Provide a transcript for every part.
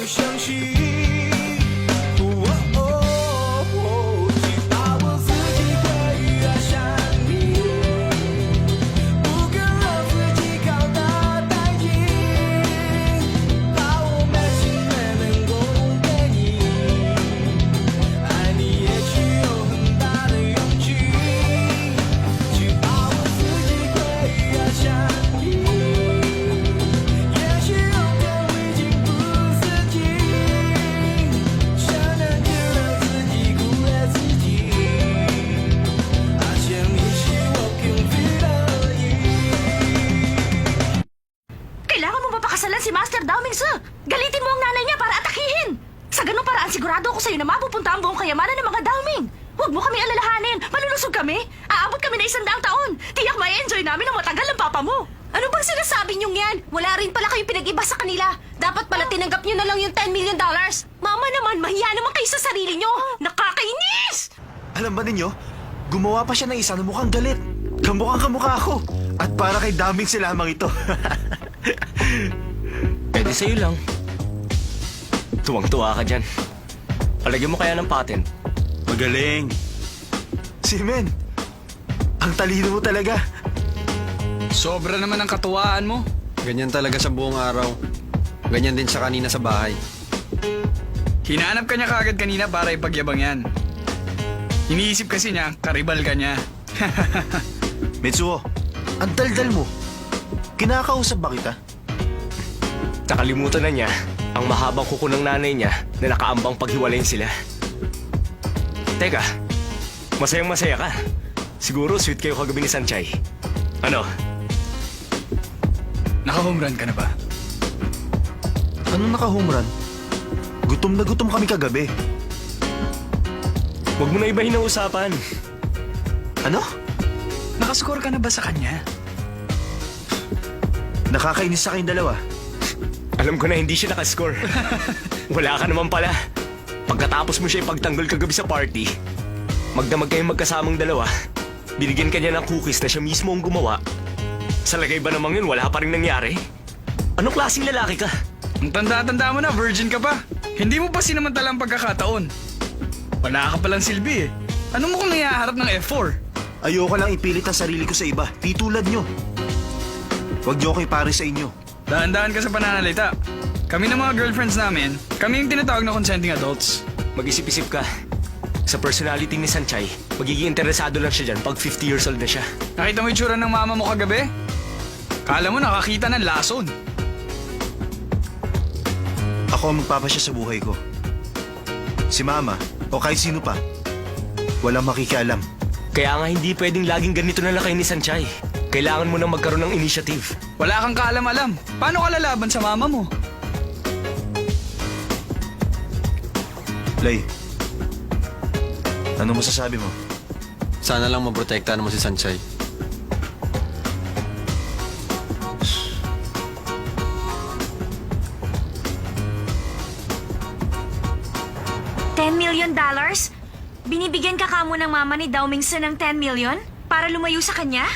相信。去把我自己归于想你，不肯让自己搞得太紧，把我们心愿能够给你。爱你也需有很大的勇气，去把我自己归于想你。也许有天我已经不自己，谁能知道自己苦了自己？而且你是我幸福的意。 Kailangan mo ba pakasalan si Master Daoming Su? Galitin mo ang nanay niya para atakihin! Sa ganung paraan, sigurado ako sa'yo na mapupunta ang buong kayamanan ng mga Daoming. Huwag mo kami alalahanin. Malulusog kami. Aabot kami na 100 taon. Tiyak ma-enjoy namin ang matagal ng papa mo. Ano bang sinasabi niyong yan? Wala rin pala kayong pinag-iba sa kanila. Dapat pala tinanggap niyo na lang yung $10 million. Mama naman, mahiya naman kayo sa sarili niyo. Nakakainis! Alam ba ninyo, gumawa pa siya ng isa na mukhang galit. Kamukhang kamukha ako. At para kay daming si lamang ito. Pwede sa'yo lang. Tuwang-tuwa ka dyan. Palagyan mo kaya ng patent. Magaling. Si Men, ang talino mo talaga. Sobra naman ang katuwaan mo. Ganyan talaga sa buong araw. Ganyan din siya kanina sa bahay. Hinanap ka niya kaagad kanina para ipagyabang yan. Iniisip kasi niya, karibal ka niya. Mitsuo, ang daldal mo. Kinakausap ba kita? Nakalimutan na niya ang mahabang kuko ng nanay niya na nakaambang paghiwalayin sila. Teka, masayang-masaya ka. Siguro sweet kayo kagabi ni Sanchay. Ano? Naka-home run ka na ba? Anong naka-home run? Gutom na gutom kami kagabi. Huwag mo na ibahin ang usapan. Ano? Nakascore ka na ba sa kanya? Nakakainis sa kayong dalawa. Alam ko na hindi siya nakascore. Wala ka naman pala. Pagkatapos mo siya ipagtanggol kagabi sa party, magdamag kayong magkasamang dalawa, binigyan ka niya ng cookies na siya mismo ang gumawa. Sa lagay ba namang yun, wala pa rin nangyari? Anong klaseng lalaki ka? Ang tanda-tanda mo na, virgin ka pa. Hindi mo pa sinamantala ang pagkakataon. Wala ka palang silbi eh. Ano mo kung nangyayarap ng F4? Ayoko lang ipilit ang sarili ko sa iba. Di tulad nyo. Huwag nyo ako ipare sa inyo. Dahan-dahan ka sa pananalita. Kami ng mga girlfriends namin, kami yung tinatawag na consenting adults. Mag-isip-isip ka. Sa personality ni Sanchay, magiging interesado lang siya dyan pag 50 years old na siya. Nakita mo yung tsura ng mama mo kagabi? Kala mo nakakita ng lason. Ako ang magpapasya sa buhay ko. Si Mama, o kahit sino pa, walang makikialam. Kaya nga hindi pwedeng laging ganito na lang kayo ni Sanchay. Kailangan mo nang magkaroon ng initiative. Wala kang kaalam-alam. Paano ka lalaban sa mama mo? Lay, ano masasabi mo? Sana lang maprotektahan mo si Sanchay. $10 million? Binibigyan ka kamo ng mama ni Daoming Su ng 10 million? Para lumayo sa kanya?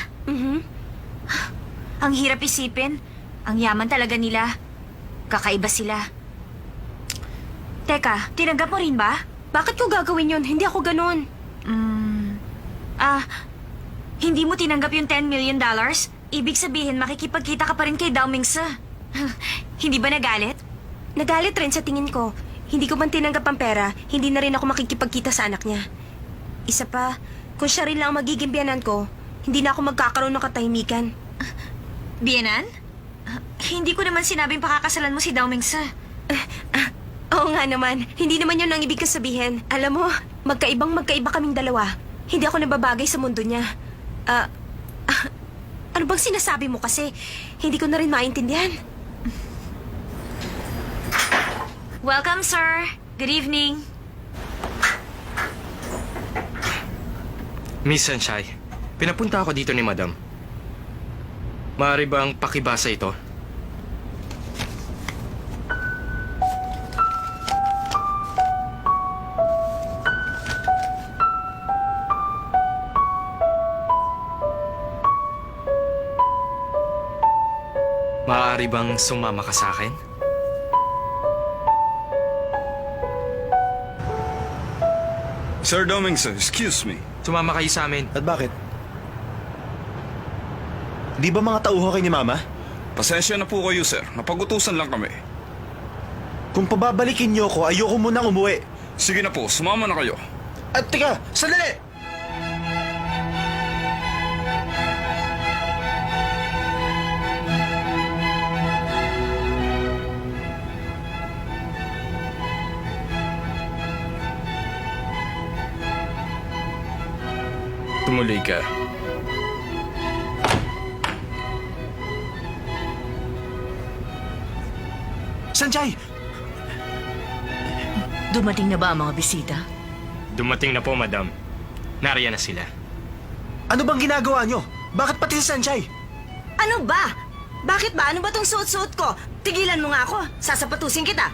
Ang hirap isipin. Ang yaman talaga nila. Kakaiba sila. Teka, tinanggap mo rin ba? Bakit ko gagawin yun? Hindi ako ganun. Hindi mo tinanggap yung $10 million? Ibig sabihin, makikipagkita ka pa rin kay Daoming Su. Hindi ba nagalit? Nagalit rin sa tingin ko. Hindi ko man tinanggap ang pera, hindi na rin ako makikipagkita sa anak niya. Isa pa, kung siya rin lang ang magiging biyanan ko, hindi na ako magkakaroon ng katahimikan. Biyenan? Hindi ko naman sinabing pakakasalan mo si Daoming Su. Oo nga naman, hindi naman yun ang ibig ko sabihin. Alam mo, magkaiba kaming dalawa. Hindi ako nababagay sa mundo niya. Ano bang sinasabi mo kasi? Hindi ko na rin maintindihan. Welcome, sir. Good evening. Miss Sanchay, pinapunta ako dito ni Madam. Maaari bang pakibasa ito? Maaari bang sumama ka sa akin? Sir Doming's, excuse me. Sumama kayo sa amin. At bakit? Di ba mga tauho kayo ni Mama? Pasensya na po kayo, sir. Napagutusan lang kami. Kung pababalikin niyo ko, ayoko munang umuwi. Sige na po, sumama na kayo. At teka, sandali! Tumuloy ka. Sanjay! Dumating na ba ang mga bisita? Dumating na po, madam. Nariyan na sila. Ano bang ginagawa niyo? Bakit pati si Sanjay? Ano ba? Bakit ba? Ano ba tong suot-suot ko? Tigilan mo nga ako. Sasapatusin kita.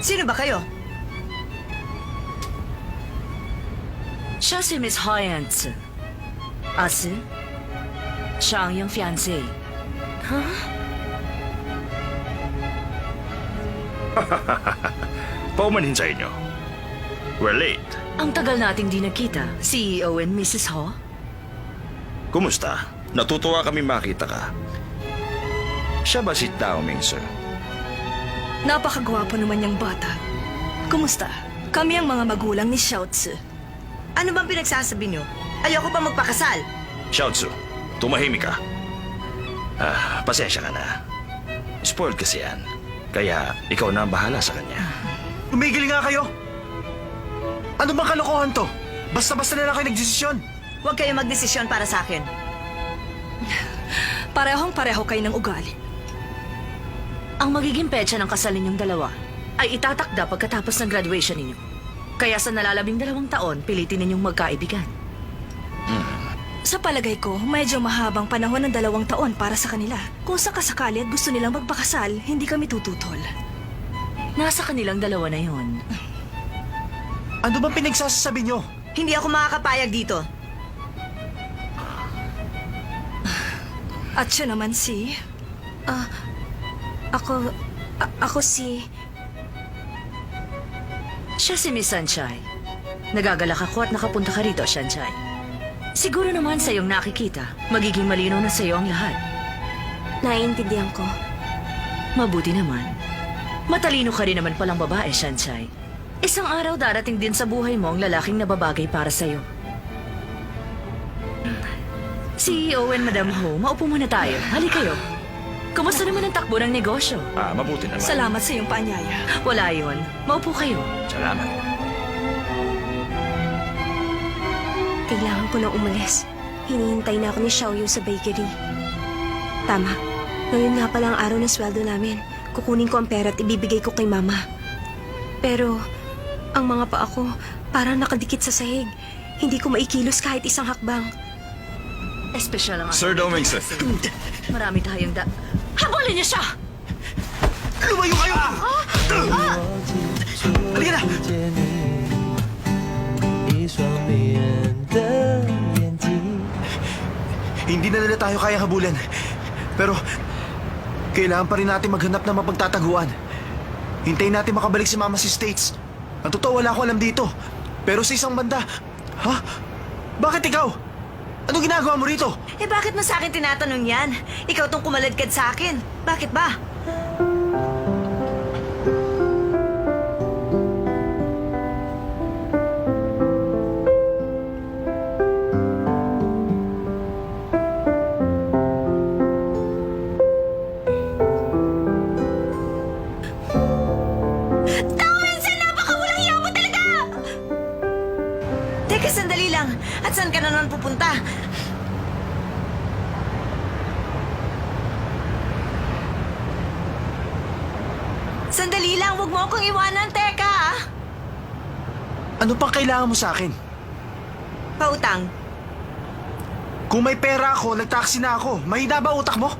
Sino ba kayo? Siya si Miss Hyans. Ase? Siya ang iyong fiancé. Paumanhin sa inyo. We're late. Ang tagal nating di nakita, CEO and Mrs. Ho. Kumusta? Natutuwa kami makita ka. Siya ba si Tao Ming, sir? Napakagwapo naman niyang bata. Kumusta? Kami ang mga magulang ni Xiao Tzu. Ano bang pinagsasabi niyo? Ayoko pa magpakasal. Xiaozu, tumahimik ka. Pasensya ka na. Spoiled kasi yan. Kaya ikaw na ang bahala sa kanya. Tumigil nga kayo! Ano bang kalokohan to? Basta-basta na lang kayo nagdesisyon. Huwag kayo magdesisyon para sa akin. Parehong-pareho kayo ng ugali. Ang magiging petsa ng kasal ninyong dalawa ay itatakda pagkatapos ng graduation ninyo. Kaya sa nalalabing 2 taon, pilitin ninyong magkaibigan. Sa palagay ko, medyo mahabang panahon ng 2 taon para sa kanila. Kung sakasakali at gusto nilang magpakasal, hindi kami tututol. Nasa kanilang dalawa na yon. Ano bang pinagsasabi niyo? Hindi ako makakapayag dito. At siya naman si... Ako si... Siya si Miss Sanchai. Nagagalak ako at nakapunta ka rito, Sanchai. Siguro naman sa iyong nakikita, magiging malinaw na sa iyo ang lahat. Naiintindihan ko. Mabuti naman. Matalino ka rin naman palang babae, Sanchai. Isang araw darating din sa buhay mo ang lalaking nababagay para sa'yo. CEO and Madam Ho, maupo muna tayo. Hali kayo. Kumusta naman ang takbo ng negosyo? Mabuti naman. Salamat sa iyong paanyaya. Wala yun. Maupo kayo. Salamat. Kailangan ko nang umalis. Hinihintay na ako ni Xiaoyu sa bakery. Tama. Ngayon nga pala ang araw ng sweldo namin. Kukunin ko ang pera at ibibigay ko kay Mama. Pero, ang mga paa ko parang nakadikit sa sahig. Hindi ko maikilos kahit isang hakbang. Espesyal ang Sir Doming's, sir. Marami tayong Habulin niyo siya! Lumayo kayo! Halika na! Hindi na nila tayo kayang habulan. Pero, kailangan pa rin natin maghanap ng mapagtataguan. Hintayin natin makabalik si Mama sa States. Ang totoo, wala ko alam dito. Pero sa isang banda, ha? Bakit ikaw? Anong ginagawa mo rito? Eh bakit mo sa akin tinatanong yan? Ikaw tong kumaladkad sa akin. Bakit ba? Teka, sandali lang. At saan ka na naman pupunta? Sandali lang, huwag mo akong iwanan, teka. Ano pang kailangan mo sa akin? Pautang. Kung may pera ako, nagtaksi na ako. Mahina ba utak mo?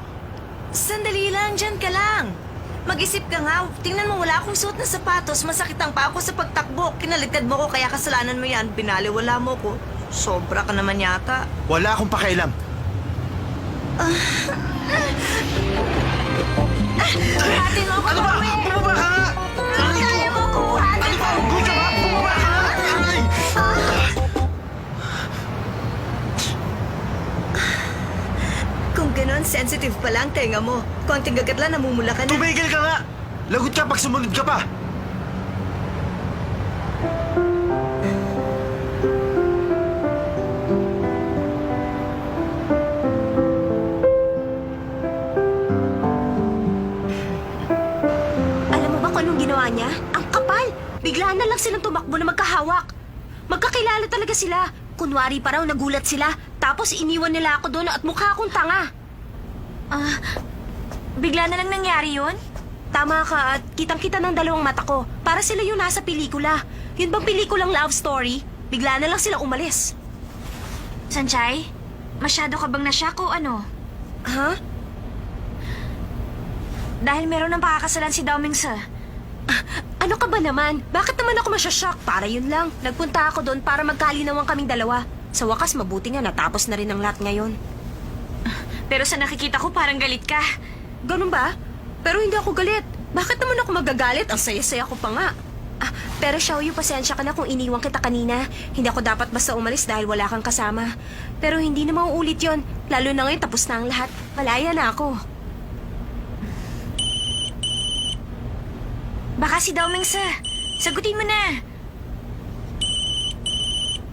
Sandali lang, dyan ka lang. Mag-isip ka nga. Tingnan mo, wala akong suot na sapatos. Masakit ang paa ko sa pagtakbo. Kinalitad mo ko, kaya kasalanan mo yan. Binaliwala mo ko. Sobra ka naman yata. Wala akong pakialam. Buhatin mo ako, Ano ba? Maui! Bumaba ka nga! Aray ko! Kaya mo ako buhatin! Ano ba? Unggoy ka ba? Bumaba ka nga! Aray! Kung ganon, sensitive pala ang tenga mo. Konting gagat lang, namumula ka na. Tumigil ka nga! Lagot ka pag sumunod ka pa! Alam mo ba kung anong ginawa niya? Ang kapal! Bigla na lang silang tumakbo na magkahawak. Magkakilala talaga sila. Kunwari pa raw nagulat sila. Tapos iniwan nila ako doon at mukha akong tanga. Bigla na lang nangyari yun? Tama ka at kitang-kita ng dalawang mata ko. Para sila yung nasa pelikula. Yun bang pelikulang love story? Bigla na lang silang umalis. Sanchay, masyado ka bang nasyak o ano? Ha? Dahil meron ng pakakasalan si Daoming Sa. Ano ka ba naman? Bakit naman ako masyashock? Para yun lang. Nagpunta ako doon para magkalinawan kaming dalawa. Sa wakas, mabuti nga natapos na rin ang lahat ngayon. Pero sa nakikita ko parang galit ka. Ganun ba? Pero hindi ako galit. Bakit naman ako magagalit? Ang saya-saya ko pa nga. Pero Xiaoyu, pasensya ka na kung iniwan kita kanina. Hindi ako dapat basta umalis dahil wala kang kasama. Pero hindi na mauulit yon. Lalo na ngayon tapos na ang lahat. Malaya na ako. Baka si Daoming Sa. Sagutin mo na.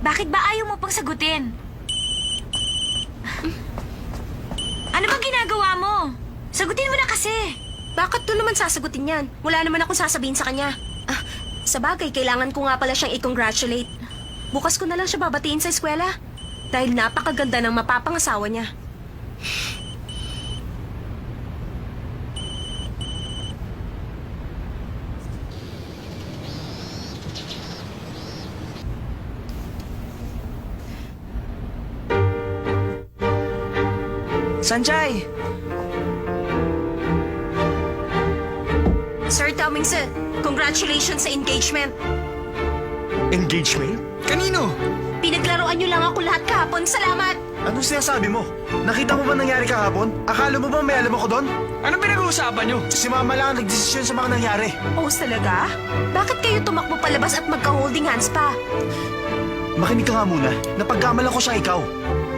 Bakit ba ayaw mo pang sagutin? Ano bang ginagawa mo? Sagutin mo na kasi. Bakit doon naman sasagutin yan? Wala naman akong sasabihin sa kanya. Sa bagay, kailangan ko nga pala siyang i-congratulate. Bukas ko na lang siya babatiin sa eskwela. Dahil napakaganda ng mapapangasawa niya. Sanchay! Sir Daoming Sa, congratulations sa engagement. Engagement? Kanino? Pinaglaruan niyo lang ako lahat kahapon. Salamat! Anong sinasabi mo? Nakita mo ba nangyari kahapon? Akala mo ba may alam ako doon? Ano pinag-uusapan nyo? Si Mama lang ang nagdesisyon sa mga nangyari. Oh, talaga? Bakit kayo tumakbo palabas at magka-holding hands pa? Makinig ka nga muna. Napagkamalan ko siya ikaw.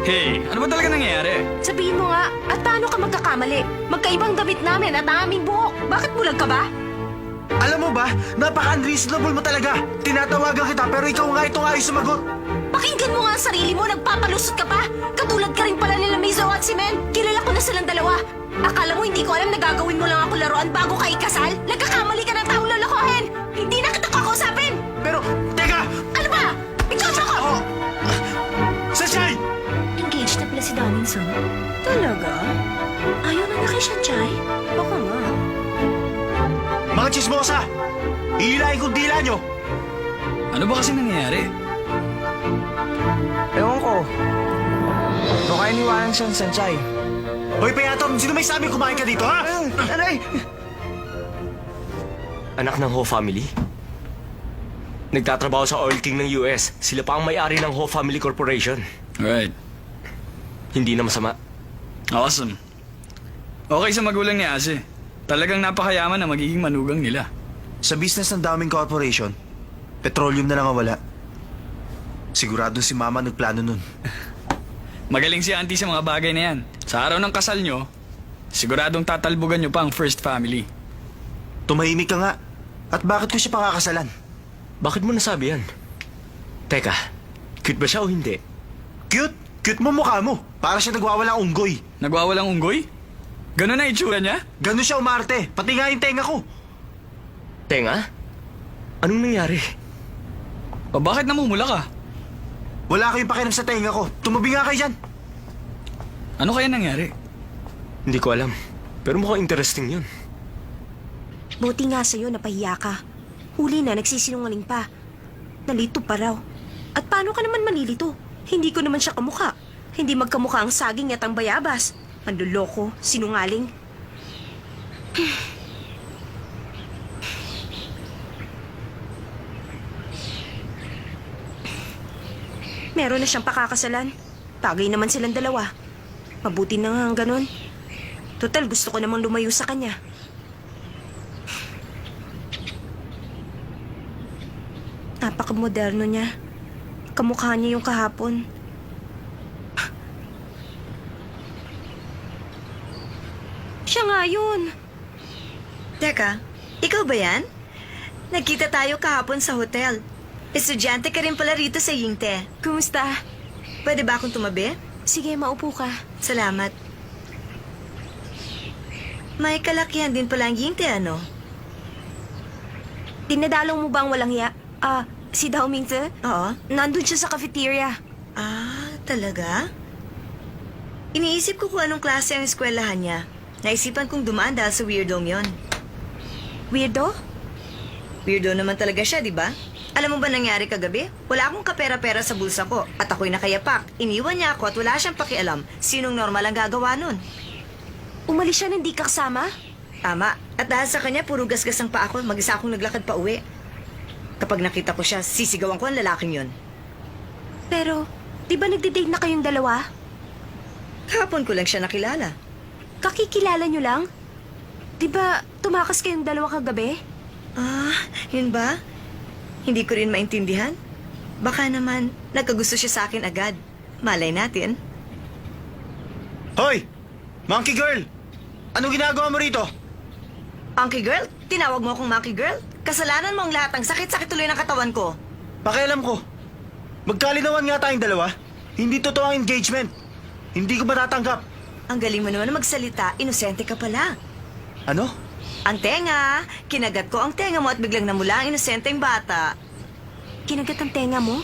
Hey, ano ba talaga nangyayari? Sabihin mo nga, at paano ka magkakamali? Magkaibang damit namin at ang aming buhok. Bakit bulag ka ba? Alam mo ba, napaka-unreasonable mo talaga. Tinatawagan kita pero ikaw nga itong ayos sumagot. Pakinggan mo nga ang sarili mo, nagpapalusot ka pa. Katulad ka rin pala nila Mizo at si Men. Kilala ko na silang dalawa. Akala mo hindi ko alam na gagawin mo lang ako laruan bago ka ikasal? Nagkakamali ka ng taong lolokohin. Hindi na kita kakausapin. Pero, teka! Ano ba? Ikaw ako! Oh! Sashay! Engaged na pala si Daoming Sa. Talaga? Ayaw na kay Sanchay? Baka nga. Mga chismosa! Ihilahin kong dila nyo! Ano ba kasi nangyayari? Ewan ko. Baka iniwanan siya ng Sanchay. Hoy, Payaton! Sino may sabi kumain ka dito, ha? Aray! Anak ng Ho family? Nagtatrabaho sa Oil King ng US. Sila pa ang may-ari ng Ho Family Corporation. Right. Hindi na masama. Awesome. Okay sa magulang ni Ase. Talagang napakayaman na magiging manugang nila. Sa business ng Daoming Corporation, petroleum na lang ang wala. Sigurado si Mama nagplano nun. Magaling si Auntie sa mga bagay na yan. Sa araw ng kasal nyo, siguradong tatalbugan nyo pa ang first family. Tumahimik ka nga. At bakit ko siya pakakasalan? Bakit mo nasabi yan? Teka, cute ba siya o hindi? Cute! Cute mo mukha mo. Para siya nagwawalang unggoy. Nagwawalang unggoy? Ganun na itsura niya? Ganun siya umarte. Pati nga yung tenga ko. Tenga? Anong nangyari? O bakit namumula ka? Wala kayong pakialam sa tenga ko. Tumabi nga kayo dyan. Ano kaya nangyari? Hindi ko alam. Pero mukhang interesting yun. Buti nga sa'yo, napahiya ka. Huli na, nagsisinungaling pa. Nalito pa raw. At paano ka naman manilito? Hindi ko naman siya kamukha. Hindi magkamukha ang saging at ang bayabas. Manluloko, sinungaling. Meron na siyang pakakasalan. Bagay naman silang dalawa. Mabuti na nga ang ganon. Total, gusto ko namang lumayo sa kanya. Napaka-moderno niya. Kamukha niya yung kahapon. Siya nga yun. Teka, ikaw ba yan? Nagkita tayo kahapon sa hotel. Estudyante ka rin pala rito sa Yingte. Kumusta? Pwede ba akong tumabi? Sige, maupo ka. Salamat. May kalakihan din pala ang Yingte, ano? Dinadalong mo ba ang walang hiya? Si Dao Mingze? Oo. Nandun siya sa cafeteria. Ah, talaga? Iniisip ko kung anong klase ang eskwelahan niya. Naisipan kong dumaan dahil sa weirdom yon. Weirdo? Weirdo naman talaga siya, di ba? Alam mo ba nangyari kagabi? Wala akong kapera-pera sa bulsa ko at ako'y nakayapak. Iniwan niya ako at wala siyang pakialam. Sinong normal ang gagawa nun? Umalis siya nang di ka kasama? Tama. At dahil sa kanya, puro gasgasan pa ako. Mag-isa akong naglakad pa uwi. Kapag nakita ko siya, sisigawan ko ang lalaking yon. Pero, di ba nagde-date na kayong dalawa? Kahapon ko lang siya nakilala. Kakikilala nyo lang? Di ba tumakas kayong dalawa kagabi? Ah, yun ba? Hindi ko rin maintindihan. Baka naman, nagkagusto siya sa akin agad. Malay natin. Hoy! Monkey girl! Anong ginagawa mo rito? Monkey girl? Tinawag mo akong monkey girl? Kasalanan mo ang lahat ng sakit-sakit tuloy ng katawan ko. Pakialam ko. Magkalinawan nga tayong dalawa. Hindi totoo ang engagement. Hindi ko matatanggap. Ang galing mo naman na magsalita, inosente ka pala. Ano? Ang tenga, kinagat ko ang tenga mo at biglang namula ang inosenteng bata. Kinagat ang tenga mo?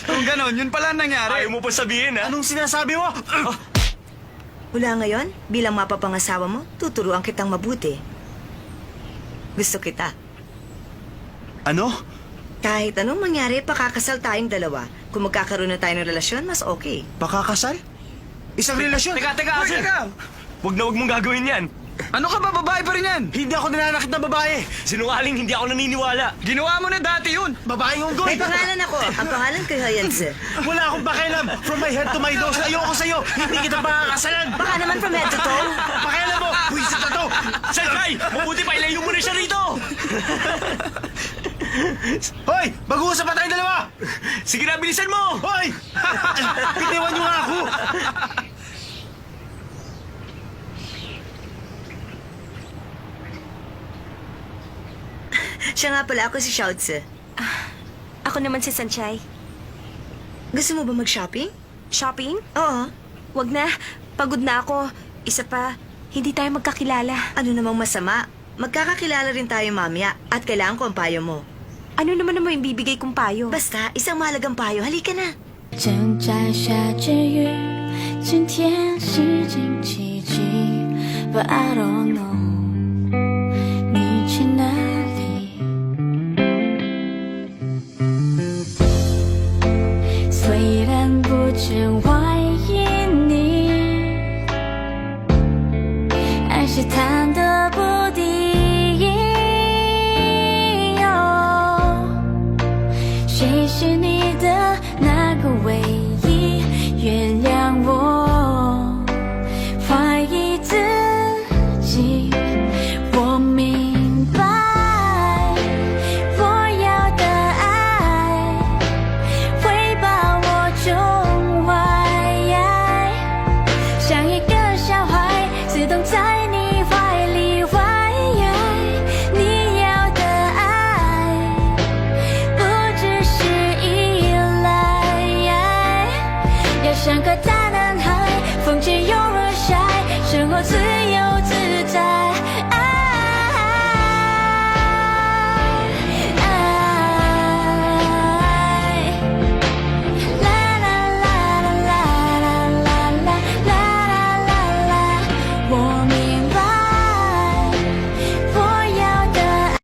Kung ganon, yun pala ang nangyari. Ayaw mo pa sabihin, ha? Anong sinasabi mo? Mula ngayon, bilang mapapangasawa mo, tuturuan kitang mabuti. Gusto kita. Ano? Kahit anong mangyari, pakakasal tayong dalawa. Kung magkakaroon na tayo ng relasyon, mas okay. Pakakasal? Isang relasyon? Teka, Sir. teka! Huwag mong gagawin yan. Ano ka ba, babae pa rin yan? Hindi ako nananakit na babae. Sinungaling, hindi ako naniniwala. Ginawa mo na dati yun! Babaeng unggoy. May pangalan ako. Ang pangalan ko, Hayanse. Wala akong pakialam. From my head to my nose, ayoko sa'yo. Hindi kita pakakasalan. Baka naman from head to toe. Pakialam mo. Huwisit na to. Sanjay! Mabuti pa, ilayo mo na siya rito! Hoy! Mag-uusap pa tayong dalawa. Sige na, bilisan mo! Hoy! Bitiwan niyo nga ako. Siya nga pala ako si Xiaozi. Ako naman si Sanchay. Gusto mo ba mag-shopping? Shopping? Oo. Wag na. Pagod na ako. Isa pa, hindi tayo magkakilala. Ano namang masama? Magkakakilala rin tayo mamaya at kailangan ko ang payo mo. Ano naman yung ibibigay kong payo? Basta, isang mahalagang payo. Halika na. 正摘下之余，今天是星期几 ？But I don't know， 你去哪里？虽然不见怀疑你，还是忐忑不定。谁是你的？